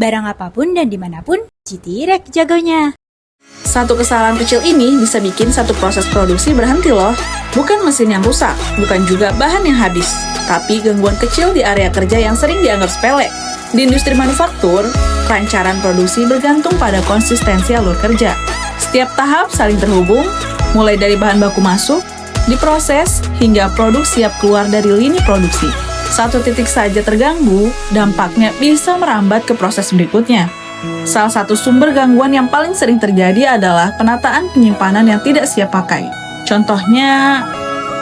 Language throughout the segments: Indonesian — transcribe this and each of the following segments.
Barang apapun dan dimanapun, GT-Rek jagonya. Satu kesalahan kecil ini bisa bikin satu proses produksi berhenti loh. Bukan mesin yang rusak, bukan juga bahan yang habis, tapi gangguan kecil di area kerja yang sering dianggap sepele. Di industri manufaktur, kelancaran produksi bergantung pada konsistensi alur kerja. Setiap tahap saling terhubung, mulai dari bahan baku masuk, diproses, hingga produk siap keluar dari lini produksi. Satu titik saja terganggu, dampaknya bisa merambat ke proses berikutnya. Salah satu sumber gangguan yang paling sering terjadi adalah penataan penyimpanan yang tidak siap pakai. Contohnya,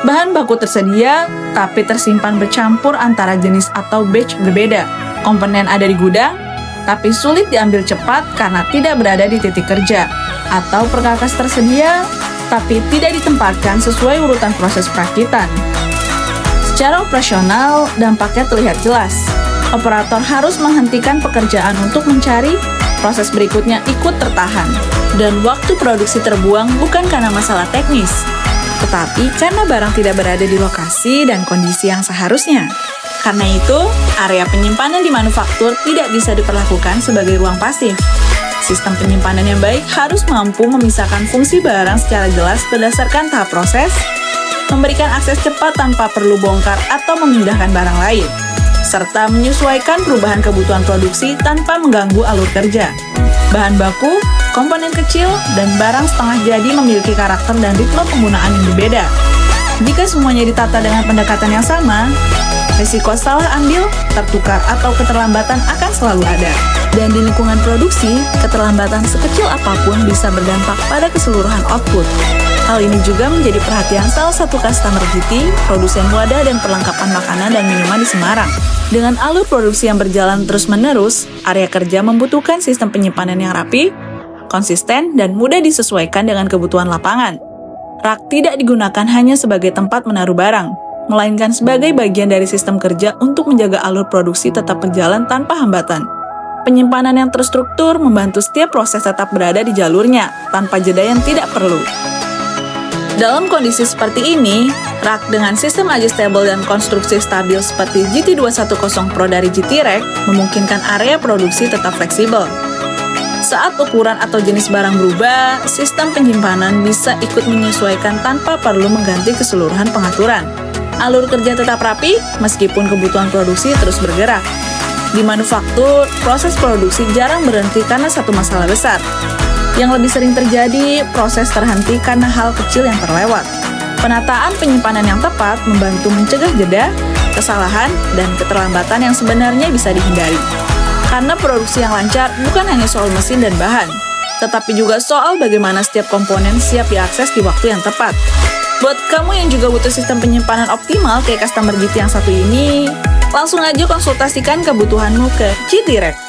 bahan baku tersedia, tapi tersimpan bercampur antara jenis atau batch berbeda. Komponen ada di gudang, tapi sulit diambil cepat karena tidak berada di titik kerja. Atau perkakas tersedia, tapi tidak ditempatkan sesuai urutan proses perakitan. Secara operasional, dampaknya terlihat jelas. Operator harus menghentikan pekerjaan untuk mencari, proses berikutnya ikut tertahan. Dan waktu produksi terbuang bukan karena masalah teknis, tetapi karena barang tidak berada di lokasi dan kondisi yang seharusnya. Karena itu, area penyimpanan di manufaktur tidak bisa diperlakukan sebagai ruang pasif. Sistem penyimpanan yang baik harus mampu memisahkan fungsi barang secara jelas berdasarkan tahap proses, memberikan akses cepat tanpa perlu bongkar atau memindahkan barang lain, serta menyesuaikan perubahan kebutuhan produksi tanpa mengganggu alur kerja. Bahan baku, komponen kecil, dan barang setengah jadi memiliki karakter dan ritme penggunaan yang berbeda. Jika semuanya ditata dengan pendekatan yang sama, risiko salah ambil, tertukar, atau keterlambatan akan selalu ada. Dan di lingkungan produksi, keterlambatan sekecil apapun bisa berdampak pada keseluruhan output. Hal ini juga menjadi perhatian salah satu customer GT, produsen wadah dan perlengkapan makanan dan minuman di Semarang. Dengan alur produksi yang berjalan terus-menerus, area kerja membutuhkan sistem penyimpanan yang rapi, konsisten, dan mudah disesuaikan dengan kebutuhan lapangan. Rak tidak digunakan hanya sebagai tempat menaruh barang, melainkan sebagai bagian dari sistem kerja untuk menjaga alur produksi tetap berjalan tanpa hambatan. Penyimpanan yang terstruktur membantu setiap proses tetap berada di jalurnya, tanpa jeda yang tidak perlu. Dalam kondisi seperti ini, rak dengan sistem adjustable dan konstruksi stabil seperti GT210 Pro dari GT-Rek memungkinkan area produksi tetap fleksibel. Saat ukuran atau jenis barang berubah, sistem penyimpanan bisa ikut menyesuaikan tanpa perlu mengganti keseluruhan pengaturan. Alur kerja tetap rapi, meskipun kebutuhan produksi terus bergerak. Di manufaktur, proses produksi jarang berhenti karena satu masalah besar. Yang lebih sering terjadi, proses terhenti karena hal kecil yang terlewat. Penataan penyimpanan yang tepat membantu mencegah jeda, kesalahan, dan keterlambatan yang sebenarnya bisa dihindari. Karena produksi yang lancar bukan hanya soal mesin dan bahan, tetapi juga soal bagaimana setiap komponen siap diakses di waktu yang tepat. Buat kamu yang juga butuh sistem penyimpanan optimal kayak customer GT yang satu ini, langsung aja konsultasikan kebutuhanmu ke GT-Rek.